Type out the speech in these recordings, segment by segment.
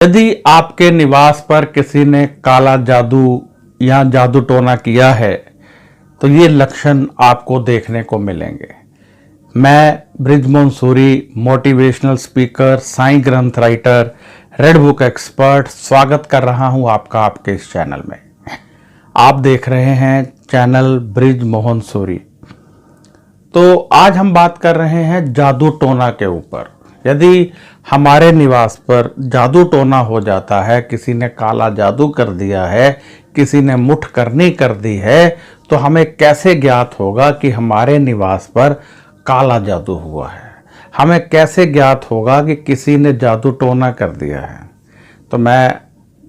यदि आपके निवास पर किसी ने काला जादू या जादू टोना किया है तो ये लक्षण आपको देखने को मिलेंगे। मैं बृजमोहन सूरी, मोटिवेशनल स्पीकर, साईं ग्रंथ राइटर, रेड बुक एक्सपर्ट, स्वागत कर रहा हूं आपका आपके इस चैनल में। आप देख रहे हैं चैनल बृजमोहन सूरी। तो आज हम बात कर रहे हैं जादू टोना के ऊपर। यदि हमारे निवास पर जादू टोना हो जाता है, किसी ने काला जादू कर दिया है, किसी ने मुठ करनी कर दी है, तो हमें कैसे ज्ञात होगा कि हमारे निवास पर काला जादू हुआ है? हमें कैसे ज्ञात होगा कि किसी ने जादू टोना कर दिया है? तो मैं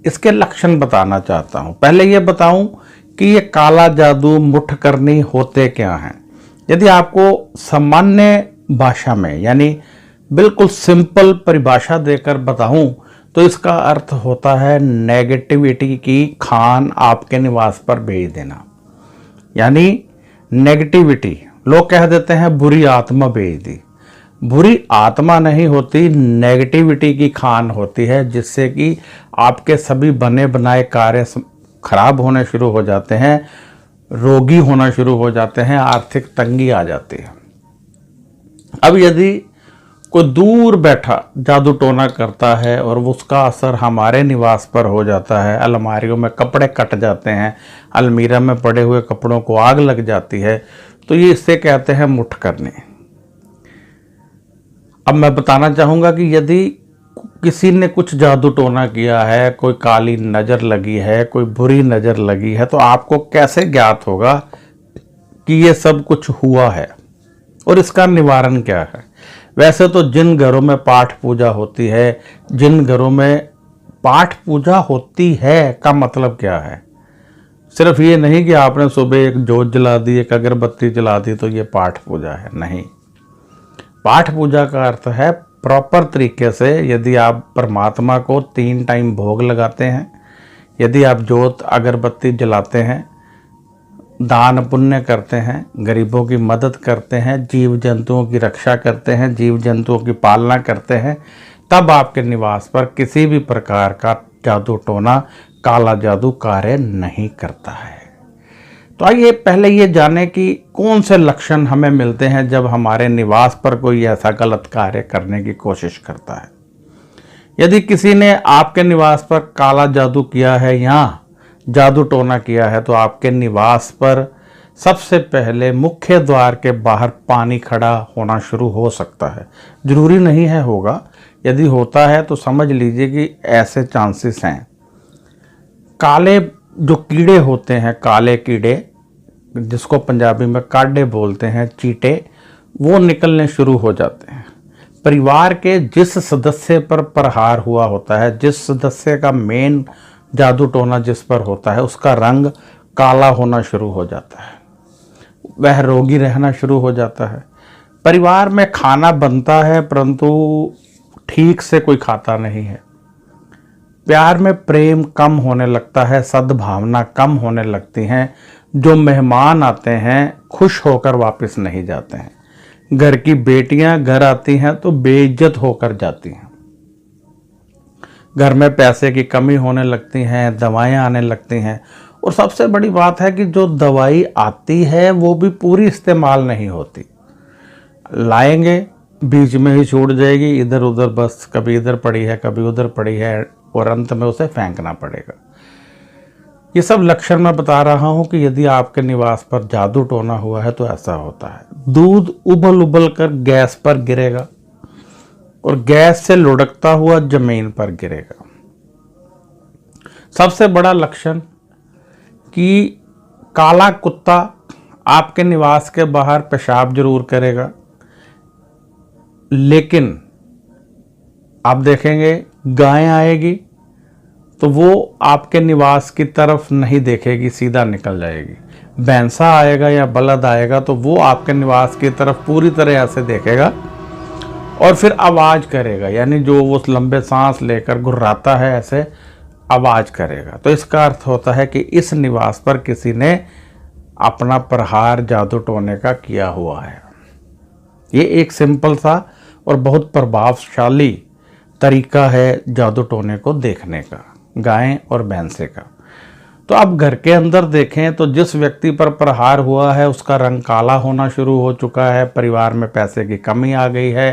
इसके लक्षण बताना चाहता हूं। पहले ये बताऊं कि ये काला जादू, मुठ करनी होते क्या हैं। यदि आपको सामान्य भाषा में यानी बिल्कुल सिंपल परिभाषा देकर बताऊं तो इसका अर्थ होता है नेगेटिविटी की खान आपके निवास पर भेज देना। यानी नेगेटिविटी, लोग कह देते हैं बुरी आत्मा भेज दी। बुरी आत्मा नहीं होती, नेगेटिविटी की खान होती है, जिससे कि आपके सभी बने बनाए कार्य खराब होने शुरू हो जाते हैं, रोगी होना शुरू हो जाते हैं, आर्थिक तंगी आ जाती है। अब यदि कोई दूर बैठा जादू टोना करता है और उसका असर हमारे निवास पर हो जाता है, अलमारियों में कपड़े कट जाते हैं, अलमीरा में पड़े हुए कपड़ों को आग लग जाती है, तो ये इससे कहते हैं मुठ करने। अब मैं बताना चाहूँगा कि यदि किसी ने कुछ जादू टोना किया है, कोई काली नज़र लगी है, कोई बुरी नज़र लगी है, तो आपको कैसे ज्ञात होगा कि ये सब कुछ हुआ है और इसका निवारण क्या है। वैसे तो जिन घरों में पाठ पूजा होती है, जिन घरों में पाठ पूजा होती है का मतलब क्या है? सिर्फ ये नहीं कि आपने सुबह एक जोत जला दी, एक अगरबत्ती जला दी तो ये पाठ पूजा है, नहीं। पाठ पूजा का अर्थ है प्रॉपर तरीके से यदि आप परमात्मा को 3 टाइम भोग लगाते हैं, यदि आप जोत अगरबत्ती जलाते हैं, दान पुण्य करते हैं, गरीबों की मदद करते हैं, जीव जंतुओं की रक्षा करते हैं, जीव जंतुओं की पालना करते हैं, तब आपके निवास पर किसी भी प्रकार का जादू टोना, काला जादू कार्य नहीं करता है। तो आइए पहले ये जानें कि कौन से लक्षण हमें मिलते हैं जब हमारे निवास पर कोई ऐसा गलत कार्य करने की कोशिश करता है। यदि किसी ने आपके निवास पर काला जादू किया है या जादू टोना किया है, तो आपके निवास पर सबसे पहले मुख्य द्वार के बाहर पानी खड़ा होना शुरू हो सकता है। जरूरी नहीं है होगा, यदि होता है तो समझ लीजिए कि ऐसे चांसेस हैं। काले जो कीड़े होते हैं, काले कीड़े जिसको पंजाबी में काडे बोलते हैं, चीटे, वो निकलने शुरू हो जाते हैं। परिवार के जिस सदस्य पर प्रहार हुआ होता है, जिस सदस्य का मेन जादू टोना जिस पर होता है, उसका रंग काला होना शुरू हो जाता है, वह रोगी रहना शुरू हो जाता है। परिवार में खाना बनता है परंतु ठीक से कोई खाता नहीं है। प्यार में प्रेम कम होने लगता है, सद्भावना कम होने लगती हैं। जो मेहमान आते हैं खुश होकर वापस नहीं जाते हैं। घर की बेटियां घर आती हैं तो बेइज्जत होकर जाती हैं। घर में पैसे की कमी होने लगती हैं, दवाएं आने लगती हैं, और सबसे बड़ी बात है कि जो दवाई आती है वो भी पूरी इस्तेमाल नहीं होती। लाएंगे, बीच में ही छूट जाएगी, इधर उधर, बस कभी इधर पड़ी है कभी उधर पड़ी है, और अंत में उसे फेंकना पड़ेगा। ये सब लक्षण मैं बता रहा हूं कि यदि आपके निवास पर जादू टोना हुआ है तो ऐसा होता है। दूध उबल उबल कर गैस पर गिरेगा और गैस से लुढ़कता हुआ जमीन पर गिरेगा। सबसे बड़ा लक्षण कि काला कुत्ता आपके निवास के बाहर पेशाब जरूर करेगा, लेकिन आप देखेंगे गाय आएगी तो वो आपके निवास की तरफ नहीं देखेगी, सीधा निकल जाएगी। भैंसा आएगा या बलद आएगा तो वो आपके निवास की तरफ पूरी तरह ऐसे देखेगा और फिर आवाज़ करेगा, यानी जो वो लंबे सांस लेकर गुर्राता है ऐसे आवाज़ करेगा। तो इसका अर्थ होता है कि इस निवास पर किसी ने अपना प्रहार जादू टोने का किया हुआ है। ये एक सिंपल सा और बहुत प्रभावशाली तरीका है जादू टोने को देखने का, गाय और भैंसे का। तो आप घर के अंदर देखें तो जिस व्यक्ति पर प्रहार हुआ है उसका रंग काला होना शुरू हो चुका है, परिवार में पैसे की कमी आ गई है,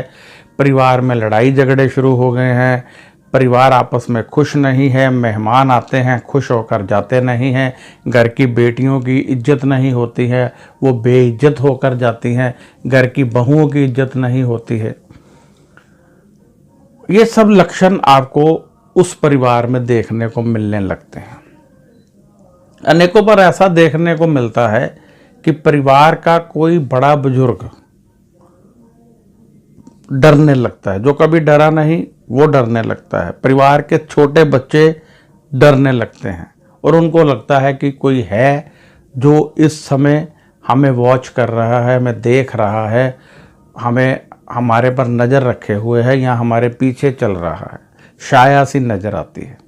परिवार में लड़ाई झगड़े शुरू हो गए हैं, परिवार आपस में खुश नहीं है, मेहमान आते हैं खुश होकर जाते नहीं हैं, घर की बेटियों की इज्जत नहीं होती है, वो बेइज्जत होकर जाती हैं, घर की बहुओं की इज्जत नहीं होती है। ये सब लक्षण आपको उस परिवार में देखने को मिलने लगते हैं। अनेकों पर ऐसा देखने को मिलता है कि परिवार का कोई बड़ा बुजुर्ग डरने लगता है, जो कभी डरा नहीं वो डरने लगता है। परिवार के छोटे बच्चे डरने लगते हैं और उनको लगता है कि कोई है जो इस समय हमें वॉच कर रहा है, हमें देख रहा है, हमें हमारे पर नज़र रखे हुए है या हमारे पीछे चल रहा है, शाया सी नज़र आती है।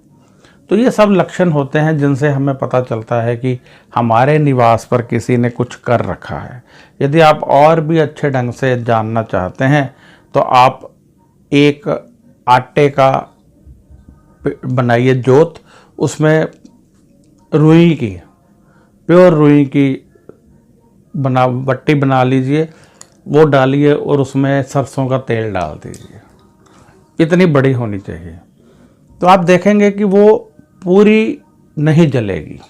तो ये सब लक्षण होते हैं जिनसे हमें पता चलता है कि हमारे निवास पर किसी ने कुछ कर रखा है। यदि आप और भी अच्छे ढंग से जानना चाहते हैं तो आप एक आटे का बनाइए जोत, उसमें रुई की, प्योर रुई की बट्टी बना लीजिए, वो डालिए और उसमें सरसों का तेल डाल दीजिए, इतनी बड़ी होनी चाहिए। तो आप देखेंगे कि वो पूरी नहीं जलेगी।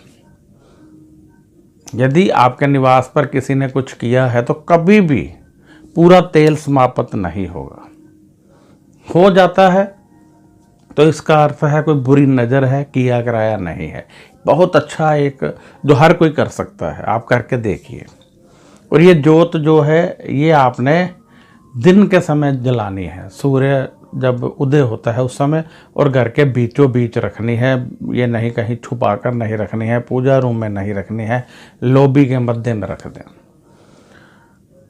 यदि आपके निवास पर किसी ने कुछ किया है तो कभी भी पूरा तेल समाप्त नहीं होगा। हो जाता है तो इसका अर्थ है कोई बुरी नज़र है, किया कराया नहीं है। बहुत अच्छा एक जो हर कोई कर सकता है, आप करके देखिए। और ये जोत जो है ये आपने दिन के समय जलानी है, सूर्य जब उदय होता है उस समय, और घर के बीचों बीच रखनी है, ये नहीं कहीं छुपा कर नहीं रखनी है, पूजा रूम में नहीं रखनी है, लॉबी के मध्य में रख दें।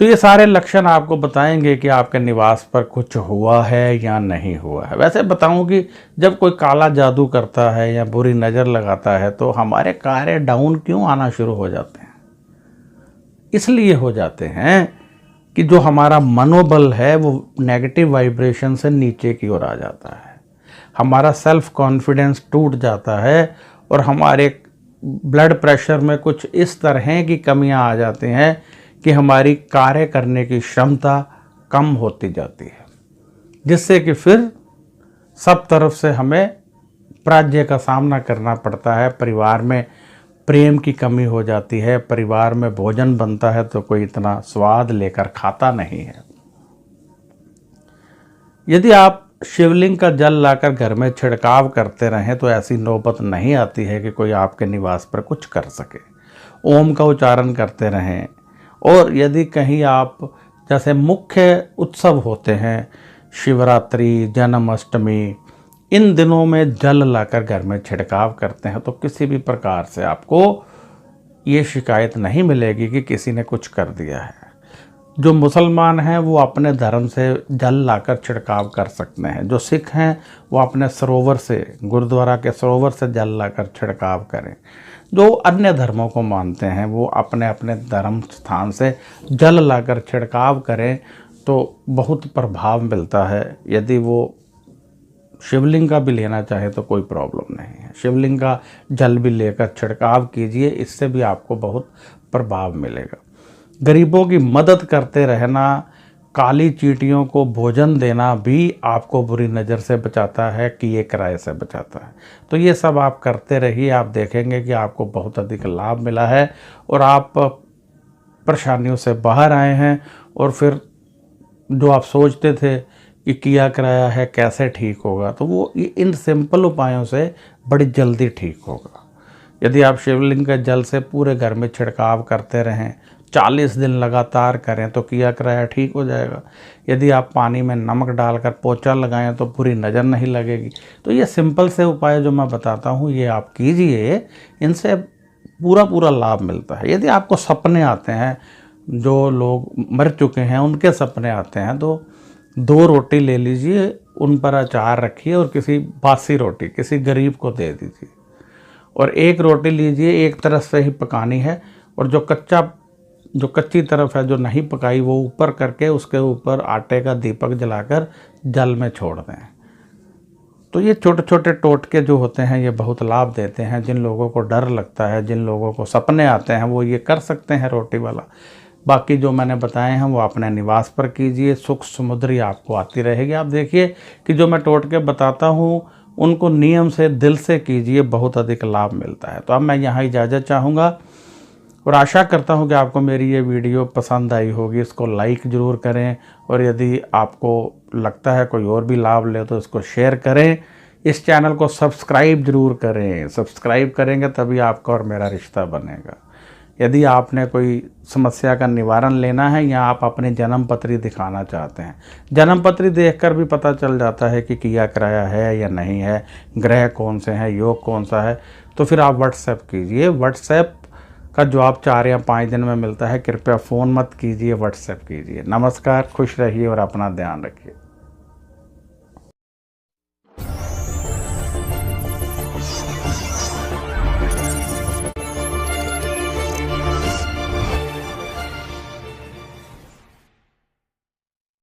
तो ये सारे लक्षण आपको बताएंगे कि आपके निवास पर कुछ हुआ है या नहीं हुआ है। वैसे बताऊं कि जब कोई काला जादू करता है या बुरी नज़र लगाता है तो हमारे कार्य डाउन क्यों आना शुरू हो जाते हैं? इसलिए हो जाते हैं कि जो हमारा मनोबल है वो नेगेटिव वाइब्रेशन से नीचे की ओर आ जाता है, हमारा सेल्फ कॉन्फिडेंस टूट जाता है और हमारे ब्लड प्रेशर में कुछ इस तरह की कमियां आ जाती हैं कि हमारी कार्य करने की क्षमता कम होती जाती है, जिससे कि फिर सब तरफ से हमें पराजय का सामना करना पड़ता है। परिवार में प्रेम की कमी हो जाती है, परिवार में भोजन बनता है तो कोई इतना स्वाद लेकर खाता नहीं है। यदि आप शिवलिंग का जल लाकर घर में छिड़काव करते रहें तो ऐसी नौबत नहीं आती है कि कोई आपके निवास पर कुछ कर सके। ओम का उच्चारण करते रहें। और यदि कहीं आप जैसे मुख्य उत्सव होते हैं, शिवरात्रि, जन्माष्टमी, इन दिनों में जल लाकर घर में छिड़काव करते हैं तो किसी भी प्रकार से आपको ये शिकायत नहीं मिलेगी कि किसी ने कुछ कर दिया है। जो मुसलमान हैं वो अपने धर्म से जल लाकर छिड़काव कर सकते हैं, जो सिख हैं वो अपने सरोवर से, गुरुद्वारा के सरोवर से जल लाकर छिड़काव करें। जो अन्य धर्मों को मानते हैं वो अपने अपने धर्म स्थान से जल लाकर छिड़काव करें तो बहुत प्रभाव मिलता है। यदि वो शिवलिंग का भी लेना चाहे तो कोई प्रॉब्लम नहीं है, शिवलिंग का जल भी लेकर छिड़काव कीजिए, इससे भी आपको बहुत प्रभाव मिलेगा। गरीबों की मदद करते रहना, काली चींटियों को भोजन देना भी आपको बुरी नज़र से बचाता है, किए किराए से बचाता है। तो ये सब आप करते रहिए, आप देखेंगे कि आपको बहुत अधिक लाभ मिला है और आप परेशानियों से बाहर आए हैं। और फिर जो आप सोचते थे कि किया कराया है कैसे ठीक होगा, तो वो इन सिंपल उपायों से बड़ी जल्दी ठीक होगा। यदि आप शिवलिंग के जल से पूरे घर में छिड़काव करते रहें, 40 दिन लगातार करें, तो किया कराया ठीक हो जाएगा। यदि आप पानी में नमक डालकर पोंछा लगाएं तो पूरी नज़र नहीं लगेगी। तो ये सिंपल से उपाय जो मैं बताता हूँ ये आप कीजिए, इनसे पूरा लाभ मिलता है। यदि आपको सपने आते हैं, जो लोग मर चुके हैं उनके सपने आते हैं, तो 2 रोटी ले लीजिए, उन पर अचार रखिए और किसी बासी रोटी किसी गरीब को दे दीजिए। और 1 रोटी लीजिए, एक तरफ से ही पकानी है, और जो कच्ची तरफ है जो नहीं पकाई वो ऊपर करके उसके ऊपर आटे का दीपक जलाकर जल में छोड़ दें। तो ये छोटे छोटे टोटके जो होते हैं ये बहुत लाभ देते हैं। जिन लोगों को डर लगता है, जिन लोगों को सपने आते हैं, वो ये कर सकते हैं रोटी वाला। बाकी जो मैंने बताए हैं वो अपने निवास पर कीजिए, सुख समुद्री आपको आती रहेगी। आप देखिए कि जो मैं टोटके बताता हूँ उनको नियम से दिल से कीजिए, बहुत अधिक लाभ मिलता है। तो अब मैं यहाँ इजाज़त चाहूँगा और आशा करता हूँ कि आपको मेरी ये वीडियो पसंद आई होगी। इसको लाइक ज़रूर करें, और यदि आपको लगता है कोई और भी लाभ ले तो इसको शेयर करें। इस चैनल को सब्सक्राइब ज़रूर करें, सब्सक्राइब करेंगे तभी आपका और मेरा रिश्ता बनेगा। यदि आपने कोई समस्या का निवारण लेना है या आप अपनी जन्म पत्री दिखाना चाहते हैं, जन्म पत्री देखकर भी पता चल जाता है कि किया कराया है या नहीं है, ग्रह कौन से हैं, योग कौन सा है, तो फिर आप व्हाट्सएप कीजिए। व्हाट्सएप का जवाब 4 या 5 दिन में मिलता है। कृपया फ़ोन मत कीजिए, व्हाट्सएप कीजिए। नमस्कार, खुश रहिए और अपना ध्यान रखिए।